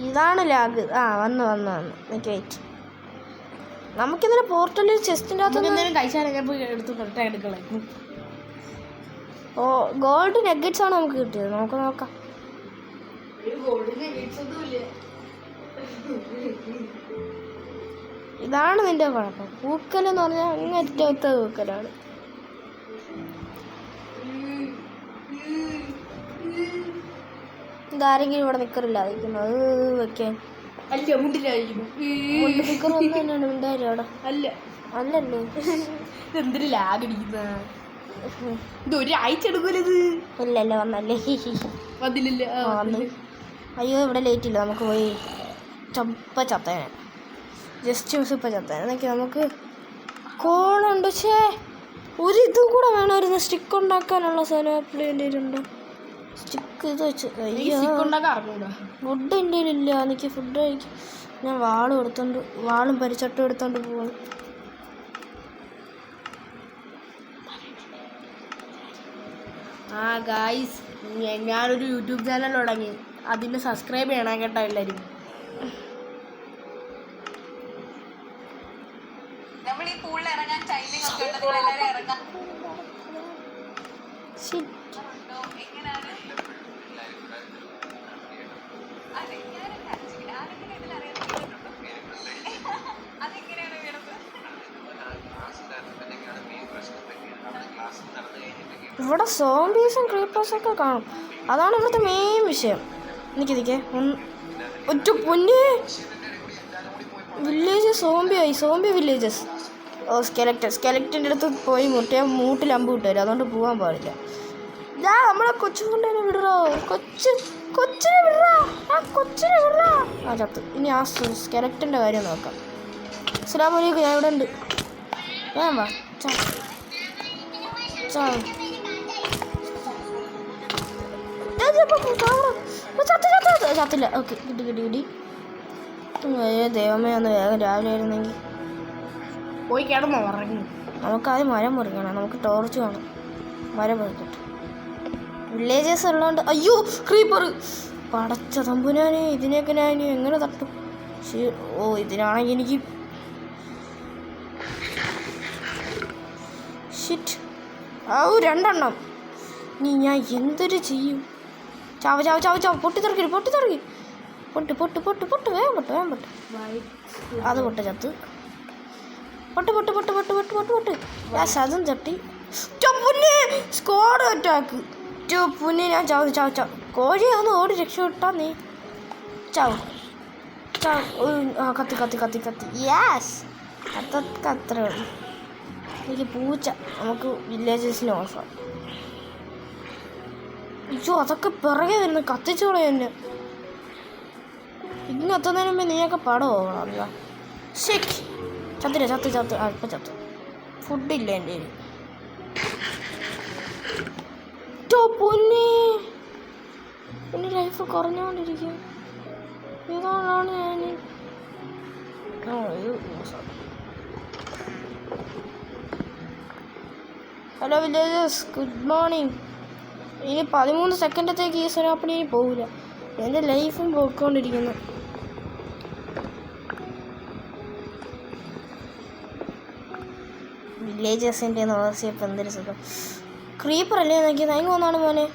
ഇതാണ് ലാഗ്. വന്നു വെയിറ്റ്. നമുക്കിന്നലെ പോർട്ടലിൽ ചെസ്റ്റിൻ്റെ അകത്ത് കഴിച്ചാൽ ഗോൾഡ് നെഗറ്റ്സ് ആണ് നമുക്ക് കിട്ടിയത്. നോക്കാം. ഇതാണ് നിന്റെ കുഴപ്പം. പൂക്കലെന്ന് പറഞ്ഞാൽ അങ്ങറ്റത്തെ പൂക്കലാണ്. ഇതാരെങ്കിലും ഇവിടെ നിക്കറില്ലാതിരിക്കുന്നു. അത് വെക്കാൻ നിക്കറൊന്നും തന്നെയാണ് ഉണ്ടായില്ല അവിടെ. അല്ലല്ലോ എന്തൊരു ലാഗ് അടിക്കുന്ന ഒരാഴ്ച എടുക്കൂലത്. ഇല്ലല്ലോ വന്നല്ലേ വന്നില്ലല്ലോ. അയ്യോ ഇവിടെ ലേറ്റ് ഇല്ല. നമുക്ക് പോയി ചത്തേനെ. ജസ്റ്റ് മിസ് ഇപ്പം ചത്തേനെ. എന്നൊക്കെ നമുക്ക് കോളുണ്ട്. ഒരു ഇതും കൂടെ വേണമായിരുന്നു. സ്റ്റിക്ക് ഉണ്ടാക്കാനുള്ള സാധനം എൻ്റെ കയ്യിലുണ്ട്. സ്റ്റിക്ക് ഇത് വെച്ച് ഫുഡ് എൻ്റെ കയ്യിലില്ല. എനിക്ക് ഫുഡ് കഴിക്കും. ഞാൻ വാളും പരിച്ചട്ടും എടുത്തോണ്ട് പോവാണ്. ഗായ്സ്, ഞാനൊരു യൂട്യൂബ് ചാനൽ തുടങ്ങി. അതിന് സബ്സ്ക്രൈബ് ചെയ്യണം കേട്ടോ എല്ലാവരും. ഇവിടെ സോംബീസും ക്രീപ്പേഴ്സൊക്കെ കാണും. അതാണ് ഇവിടുത്തെ മെയിൻ വിഷയം. എനിക്കിതിക്കെ ഒറ്റ പൊന്നെ വില്ലേജസ് സോംബി വില്ലേജസ്. സ്കെലക്റ്റിൻ്റെ അടുത്ത് പോയി മൂട്ടിൽ അമ്പ് കിട്ടുമല്ലോ. അതുകൊണ്ട് പോകാൻ പാടില്ല. നമ്മളെ കൊച്ചുകൊണ്ടേനെ വിടറോ. കൊച്ചിനെ വിടറാ. ചത്ത്. ഇനി ആ സ്കെലക്റ്റിൻ്റെ കാര്യം നോക്കാം. അസ്സലാമു അലൈക്കും. ഞാൻ ഇവിടെ ഉണ്ട്. വാ ചത്തില്ല. ഓക്കെ, കിട്ടി. ദൈവമേ, ഒന്ന് വേഗം രാവിലെ ആയിരുന്നെങ്കിൽ പോയി കിടന്നോ ഇറങ്ങി. നമുക്കാദ്യം മരം മുറിക്കണം. നമുക്ക് ടോർച്ച് വേണം. മരം മുറിക്കട്ടെ. വില്ലേജസ് ഉള്ളതുകൊണ്ട്. അയ്യോ ക്രീപ്പർ. പടച്ച തമ്പുനാനെ, ഇതിനെയൊക്കെ ഞാൻ എങ്ങനെ തട്ടും? ഇതിനാണെങ്കിൽ എനിക്ക് ഷിറ്റ്. 2 നീ ഞാൻ എന്തൊരു ചെയ്യും? ചാവ്. പൊട്ടിത്തെറിക്കി. പൊട്ട് വേഗം പൊട്ട്. അത് പൊട്ട് ചത്ത്. പൊട്ട്. അതും തട്ടി. Squad attack. പുന്നെ ഞാൻ ചാവ്. കോഴിയൊന്ന് ഓടി രക്ഷപ്പെട്ടാ നീ. ചാവ്. കത്തി. യെസ്, അതൊക്കെ അത്രേ ഉള്ളൂ. എനിക്ക് പൂച്ച. നമുക്ക് വില്ലേജസിന് ഓഫാം. അയ്യോ, അതൊക്കെ പിറകെ വരുന്നു. കത്തിച്ചോളെ എന്നെ. ഇങ്ങനെ എത്തുന്നതിന് മുമ്പേ നീയൊക്കെ പടം പോകണം. ശരി, ചത്ത്. ഇപ്പം ചത്ത്. ഫുഡില്ല എൻ്റെ കയ്യിൽ. പിന്നെ ലൈഫ് കുറഞ്ഞുകൊണ്ടിരിക്കും. ഇതാണ് ഞാൻ. Hello villages, good morning. ഇനി 13 സെക്കൻഡത്തേക്ക് ഈ സ്നാപ്പിന് ഇനി പോകില്ല. എൻ്റെ ലൈഫും പോയിക്കൊണ്ടിരിക്കുന്നു. വില്ലേജസിൻ്റെ നോർസിയപ്പം എന്തൊരു സുഖം. ക്രീപ്പർ അല്ലേ നോക്കിയത്? അങ്ങ് വന്നാണ് മോനെ.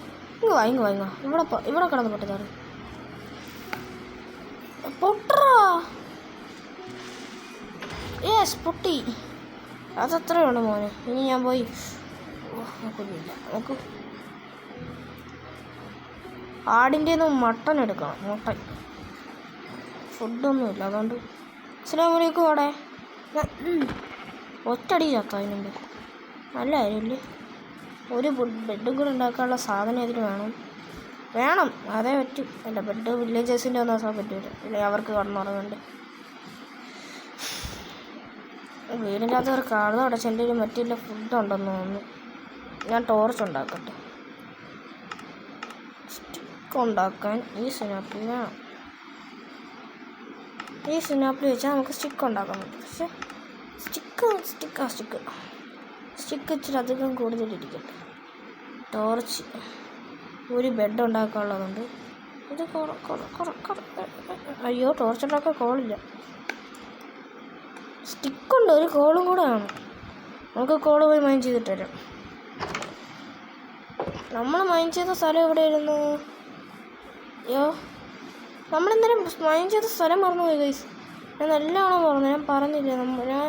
ഇങ്ങ് വാങ്ങോ. ഇവിടെ കിടന്ന് പൊട്ടിത്താണ്. പൊട്ടറാ. യെസ്, പൊട്ടി. അതത്രയാണ് മോനെ. ഇനി ഞാൻ പോയി നമുക്ക് ആടിൻ്റെ മട്ടൺ എടുക്കണം. മട്ടൺ ഫുഡൊന്നുമില്ല, അതുകൊണ്ട്. അസ്സലാമു അലൈക്കും. അവിടെ ഒറ്റടി ചത്ത. അതിനുണ്ട് നല്ല കാര്യമില്ലേ? ഒരു ബെഡും കൂടെ ഉണ്ടാക്കാനുള്ള സാധനം ഇതിന് വേണം. അതേ പറ്റും. അല്ല, ബെഡ് വില്ലേജസിൻ്റെ ഒന്നും ആക്കാൻ പറ്റില്ല. ഇല്ലെങ്കിൽ അവർക്ക് കടന്നുറങ്ങണ്ടേ. വീടിൻ്റെ അകത്ത് ഒരു കട അടച്ചെൻ്റെ ഒരു മറ്റുള്ള ഫുഡുണ്ടെന്ന് തോന്നുന്നു. ഞാൻ ടോർച്ച് ഉണ്ടാക്കട്ടെ. സ്റ്റിക്ക് ഉണ്ടാക്കാൻ ഈ സ്നാപ്പിൽ വേണം. ഈ സ്നാപ്പിൽ വെച്ചാൽ നമുക്ക് സ്റ്റിക്ക് ഉണ്ടാക്കാൻ പറ്റും. പക്ഷേ സ്റ്റിക്ക് ഇച്ചിരി അധികം കൂടുതലിരിക്കട്ടെ. ടോർച്ച് ഒരു ബെഡ് ഉണ്ടാക്കാനുള്ളതുണ്ട്. ഇത് അയ്യോ ടോർച്ചിട്ടൊക്കെ കോളില്ല. സ്റ്റിക്കുണ്ട്, ഒരു കോളും കൂടെ ആണ്. നമുക്ക് കോള് പോയി മൈൻഡ് ചെയ്തിട്ട് വരാം. നമ്മൾ മൈൻഡ് ചെയ്ത സ്ഥലം എവിടെയായിരുന്നു? അയ്യോ നമ്മളെന്തായാലും മൈൻഡ് ചെയ്ത സ്ഥലം മറന്നുപോയി ഗൈസ്. ഞാൻ നല്ലവണ്ണം മറന്നു. ഞാൻ പറഞ്ഞില്ല, ഞാൻ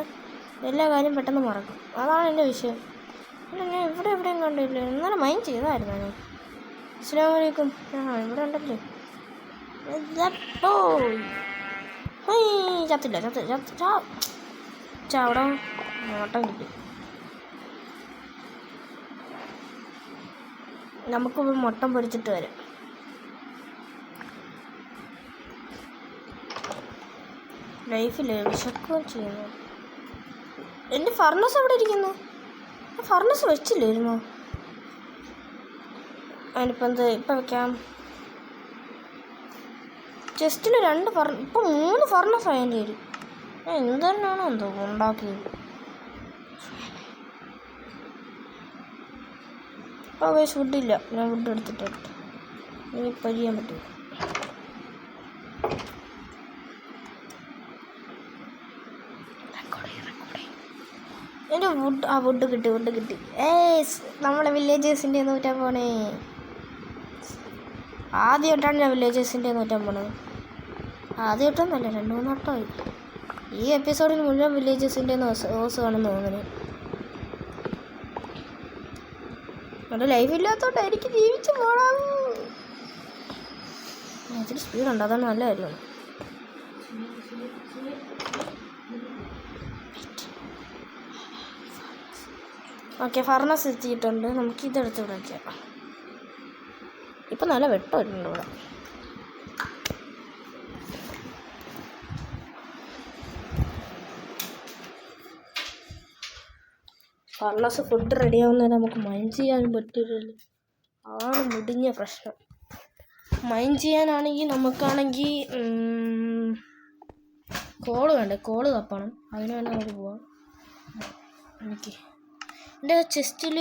എല്ലാ കാര്യം പെട്ടെന്ന് മറക്കും. അതാണ് എൻ്റെ വിഷയം. അല്ല ഞാൻ എവിടെയും കണ്ടില്ല. എന്നാലും മൈൻഡ് ചെയ്തായിരുന്നു ഞാൻ. അസ്സലാമു അലൈക്കും. ഇവിടെ ഉണ്ടല്ലേ. ചത്തില്ല അവിടെ ഓട്ടം കിട്ടി. നമുക്ക് മുട്ടം പൊരിച്ചിട്ട് വരാം. ലൈഫിൽ വിശക്കുകയും ചെയ്യുന്നു. എൻ്റെ ഫർണസ് എവിടെ ഇരിക്കുന്നു? ഫർണസ് വെച്ചില്ലായിരുന്നു. അതിനിപ്പോൾ എന്ത് ഇപ്പം വെക്കാം. ചെസ്റ്റിൽ 2 ഇപ്പം 3 ഫർണസ് ആയതിൻ്റെ ഒരു എന്തെന്നാണോ എന്തോ ഉണ്ടാക്കിയത്. ഗൈസ് ഫുഡില്ല. ഞാൻ ഫുഡ് എടുത്തിട്ട് ഇനി പരിയാൻ പറ്റും. എൻ്റെ ഫുഡ് കിട്ടി. നമ്മളെ വില്ലേജേഴ്സിൻ്റെ നൂറ്റാൻ പോണേ. ആദ്യമായിട്ടാണ് ഞാൻ വില്ലേജേഴ്സിൻ്റെ നൂറ്റാൻ പോണത്. ആദ്യമായിട്ടൊന്നല്ല, 2-3 വട്ടമായി. ഈ എപ്പിസോഡിൽ മുഴുവൻ വില്ലേജേഴ്സിൻ്റെ ഓസമാണെന്ന് തോന്നുന്നു. അവിടെ ലൈഫ് ഇല്ലാത്തോണ്ട് എനിക്ക് ജീവിച്ച് പോകണം. ഇത്തിരി സ്പീഡുണ്ട്, അതാണ് നല്ല കാര്യമാണ്. ഓക്കെ ഫർണസ് എത്തിയിട്ടുണ്ട്. നമുക്ക് ഇതെടുത്ത് ഇവിടെ വയ്ക്കാം. ഇപ്പം നല്ല വെട്ടം വരുന്നുണ്ട് ഇവിടെ. ഫർണസ് ഫുഡ് റെഡിയാവുന്നവരെ നമുക്ക് മൈൻഡ് ചെയ്യാനും പറ്റില്ലല്ലോ. അതാണ് മുടിഞ്ഞ പ്രശ്നം. മൈൻഡ് ചെയ്യാനാണെങ്കിൽ നമുക്കാണെങ്കിൽ കോള് വേണ്ടേ, കോള് തപ്പണം. അതിന് വേണ്ടി നമുക്ക് പോവാം. എനിക്ക് എൻ്റെ ചെസ്റ്റിൽ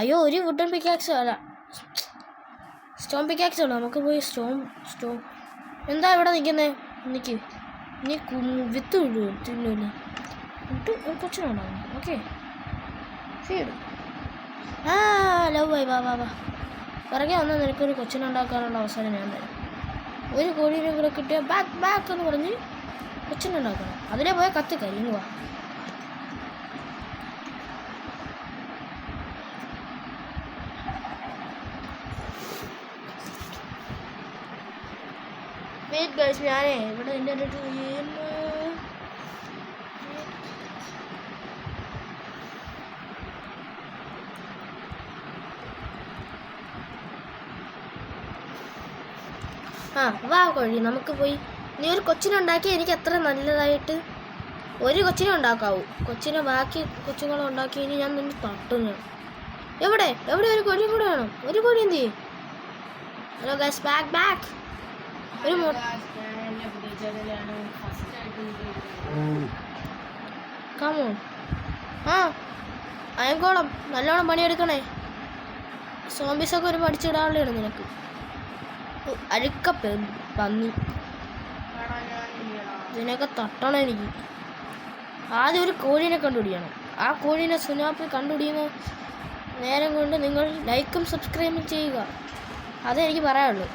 അയ്യോ ഒരു വുഡൻ പിക്കാക്സ് അല്ല, സ്റ്റോൺ പിക്കാക്സ് ഉള്ളു. നമുക്ക് പോയി സ്റ്റോൺ എന്താ ഇവിടെ നിൽക്കുന്നത്? എനിക്ക് നീ വിത്ത് തിന്നൂല്ലേ? ഒരു കൊച്ചിനുണ്ടാവും. ഓക്കെ ഫീഡ് ലവ് ആയി. വാ പിറകെ വന്നാൽ നിനക്കൊരു കൊച്ചിനുണ്ടാക്കാനുള്ള അവസരം ഞാൻ തരാം. ഒരു കോഴീനെ കൂടെ കിട്ടിയാൽ ബാക്ക് എന്ന് പറഞ്ഞ് കൊച്ചിനുണ്ടാക്കണം. അതിലേ പോയാൽ കത്തി കരിയുന്നു. വാ വെയിറ്റ് ഗൈസ്, ഞാനേ ഇവിടെ എൻ്റെ അടുത്ത് വാ കോഴി. നമുക്ക് പോയി നീ ഒരു കൊച്ചിനുണ്ടാക്കി എനിക്ക് അത്ര നല്ലതായിട്ട് ഒരു കൊച്ചിനെ ഉണ്ടാക്കാവൂ. ബാക്കി കൊച്ചുങ്ങളും ഉണ്ടാക്കി ഇനി ഞാൻ നിന്ന് തട്ടും. ഞാൻ എവിടെ ഒരു കോഴിയും കൂടെ വേണം. ഒരു കോഴി എന്ത് ചെയ്യും? ഹലോ ഗൈസ്, ബാക്ക് ഒരു കമോൺ. അയങ്കോളം നല്ലോണം പണിയെടുക്കണേ. സോംബീസൊക്കെ ഒരു പഠിച്ചിടാനുള്ളതാണ് നിനക്ക്. അഴുക്ക പന്നി ഇതിനൊക്കെ തട്ടണം എനിക്ക്. ആദ്യം ഒരു കോഴീനെ കണ്ടുപിടിക്കണം. ആ കോഴീനെ സുനാപ്പിൽ കണ്ടുപിടിക്കുന്ന നേരം കൊണ്ട് നിങ്ങൾ ലൈക്കും സബ്സ്ക്രൈബും ചെയ്യുക. അതേ എനിക്ക് പറയാനുള്ളൂ.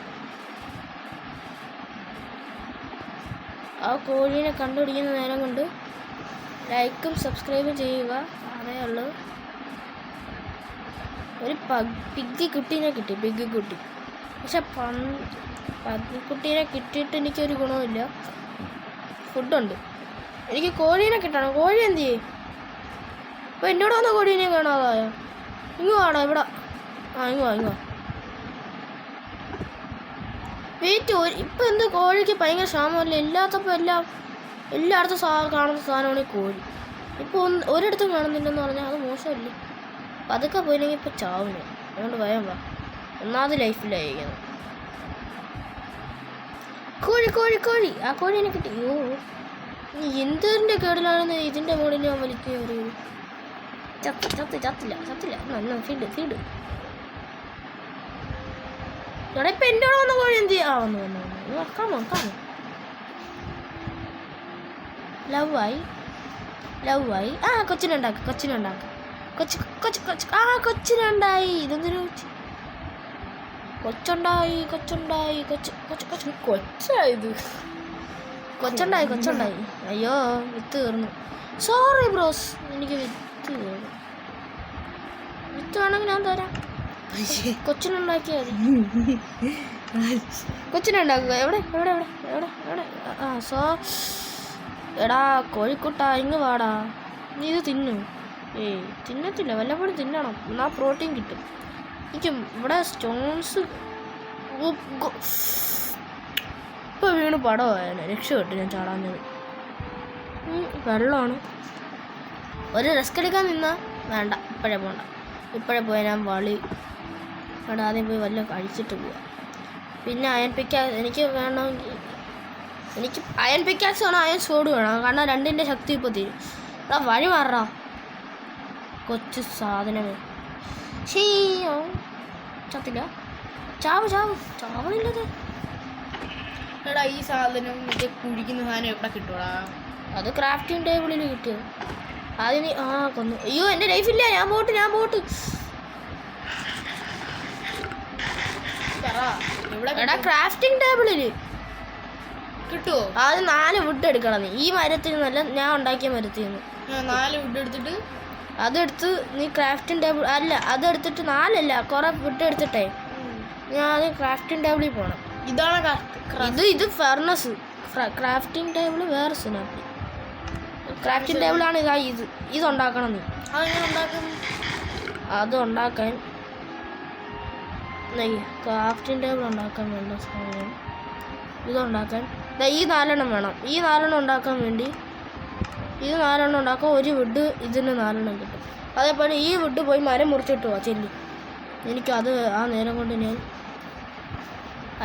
ആ കോഴീനെ കണ്ടുപിടിക്കുന്ന നേരം കൊണ്ട് ലൈക്കും സബ്സ്ക്രൈബും ചെയ്യുക. അതേ ഉള്ളൂ. ഒരു പിഗ്ഗി കുട്ടീനെ കിട്ടി. പിഗ്ഗി കുട്ടി. പക്ഷെ പന്നിക്കുട്ടീനെ കിട്ടിയിട്ട് എനിക്കൊരു ഗുണമില്ല. ഫുഡുണ്ട്. എനിക്ക് കോഴീനെ കിട്ടണം. കോഴി എന്ത് ചെയ്യും? അപ്പോൾ എന്നോട് വന്ന കോഴീനെ കാണാതായോ? ഇങ്ങ് വേണോ ഇവിടെ? ഇങ്ങോ വെയിറ്റ്. ഇപ്പം എന്ത് കോഴിക്ക് ഭയങ്കര ക്ഷാമമല്ല. ഇല്ലാത്തപ്പോൾ എല്ലായിടത്തും കാണുന്ന സാധനമാണ് ഈ കോഴി. ഇപ്പോൾ ഒരിടത്തും കാണുന്നില്ലെന്ന് പറഞ്ഞാൽ അത് മോശമല്ലേ? പതുക്കെ പോയില്ലെങ്കിൽ ഇപ്പോൾ ചാവില്ല. അതുകൊണ്ട് ഭയം വാ. ഒന്നാമത് ലൈഫിലായിരിക്കണം. കോഴി. ആ കോഴീനെ കിട്ടി. അയ്യോ എന്തിൻ്റെ കേടിലാണെന്ന് ഇതിൻ്റെ മുകളിൽ ഞാൻ വലിക്കുകയും അറിയൂ. ചത്തില്ല. ഫീഡ് എടാ ഇപ്പം എൻ്റെ കൂടെ വന്ന കോഴി എന്ത് ചെയ്യാ? വന്നു വന്നു വന്നു കാമോ കാമോ. ലവായി ലവായി. ആ കൊച്ചിനുണ്ടാക്കി കൊച്ചിനുണ്ടാക്കി. കൊച്ച് കൊച്ച് കൊച്ച് ആ കൊച്ചിനുണ്ടായി. ഇതെന്തൊരു കൊച്ചുണ്ടായി കൊച്ചുണ്ടായി കൊച്ച് കൊച്ച് കൊച്ച് കൊച്ചായത് കൊച്ചുണ്ടായി കൊച്ചുണ്ടായി. അയ്യോ വിത്ത് തീർന്നു. സോറി ബ്രോസ്, എനിക്ക് വിത്ത് തീർന്നു. വിത്ത് വേണമെങ്കിൽ ഞാൻ തരാം. കൊച്ചിനുണ്ടാക്കിയാൽ മതി. കൊച്ചിനുണ്ടാക്കുക. എവിടെ എവിടെ എവിടെ എവിടെ എവിടെ? ആ സോ എടാ കോഴിക്കുട്ട ഇങ്ങ് വാടാ. നീ ഇത് തിന്നു. ഏയ് തിന്നത്തില്ല, വല്ലപ്പോഴും തിന്നണം, എന്നാൽ പ്രോട്ടീൻ കിട്ടും. എനിക്ക് ഇവിടെ സ്റ്റോൺസ് ഇപ്പോൾ വീണ് പടമായാണ്. രക്ഷപ്പെട്ടു ഞാൻ ചാടാഞ്ഞത്. വെള്ളമാണ്. ഒരു റിസ്ക് എടുക്കാൻ നിന്നാൽ വേണ്ട, ഇപ്പോഴേ പോകണ്ട. ഇപ്പോഴേ പോയാൽ ഞാൻ വളി അവിടെ ആദ്യം പോയി വല്ലതും കഴിച്ചിട്ട് പോവാം. പിന്നെ അയൺ പിക്കാക്സ് എനിക്ക് വേണമെങ്കിൽ എനിക്ക് അയൺ പിക്കാക്സ് വേണം, അയൺ സോഡ് വേണം. കാരണം രണ്ടിൻ്റെ ശക്തി ഇപ്പോൾ തീരും. എടാ വഴി മാറാ കൊച്ചു സാധനമേ. ശീയോ ചത്തില്ല. ചാവ് ചാവ് ചാവണില്ലത്. എടാ ഈ സാധനം മറ്റേ കുഴിക്കുന്ന സാധനം എവിടെ കിട്ടൂടാ? അത് ക്രാഫ്റ്റിംഗ് ടേബിളിൽ കിട്ടിയത്. ആദ്യം നീ ആ കൊന്നു. അയ്യോ എൻ്റെ ലൈഫില്ല. ഞാൻ പോട്ട് എടാ ക്രാഫ്റ്റിംഗ് ടേബിളിൽ കിട്ടുമോ? ആദ്യം 4 വുഡ് എടുക്കണം നീ. ഈ മരത്തിൽ നല്ല ഞാൻ ഉണ്ടാക്കിയ മരത്തിൽ നിന്ന് 4 വുഡ് എടുത്തിട്ട് അതെടുത്ത് നീ ക്രാഫ്റ്റിംഗ് ടേബിൾ അല്ല അതെടുത്തിട്ട് 4 അല്ല കുറേ വുഡ് എടുത്തിട്ടേ ഞാൻ ആദ്യം ക്രാഫ്റ്റിംഗ് ടേബിളിൽ പോകണം. ഇതാണ് ഇത് ഫർണസ്. ക്രാഫ്റ്റിംഗ് ടേബിൾ വേറെ സിനാപ്പി. ക്രാഫ്റ്റിംഗ് ടേബിളാണ് ഇതുണ്ടാക്കണം നീ. അതെങ്ങനെ ഉണ്ടാക്കും? അത് ഉണ്ടാക്കാൻ ക്രാഫ്റ്റിംഗ് ടേബിൾ ഉണ്ടാക്കാൻ വേണ്ട സാധനം ഇതുണ്ടാക്കാൻ ഈ 4 വേണം. ഈ 4 ഉണ്ടാക്കാൻ വേണ്ടി ഇത് 4 ഉണ്ടാക്കാൻ ഒരു വുഡ് ഇതിന് 4 കിട്ടും. അതേപോലെ ഈ വുഡ് പോയി മരം മുറിച്ചിട്ട് പോവാ ചെല്ലി. എനിക്കത് ആ നേരം കൊണ്ട് ഞാൻ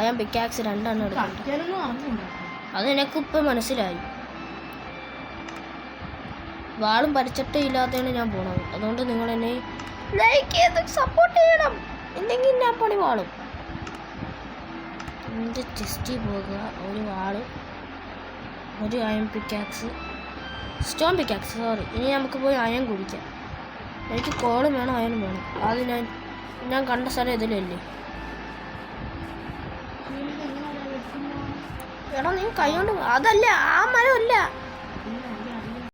അയാൻ പിക്കാക്സ് 2 എടുക്കും. അത് എനിക്കിപ്പോൾ മനസ്സിലായി. വാളും പരിച്ചട്ടും ഇല്ലാത്തതാണ് ഞാൻ പോണത്. അതുകൊണ്ട് നിങ്ങൾ എന്നെ ലൈക്ക് ചെയ്ത് സപ്പോർട്ട് ചെയ്യണം. എന്തെങ്കിലും ഞാൻ പണി വാളും എൻ്റെ ചെസ്റ്റിൽ പോകുക. ഒരു വാള്, ഒരു iron pickaxe, stone pickaxe sorry. ഇനി നമുക്ക് പോയി അയൺ കുടിക്കാം. എനിക്ക് കോളും വേണം അയണും വേണം. അത് ഞാൻ കണ്ട സ്ഥലം ഇതിലല്ലേ. എടാ നീ കൈ കൊണ്ട് അതല്ല ആ മരമല്ല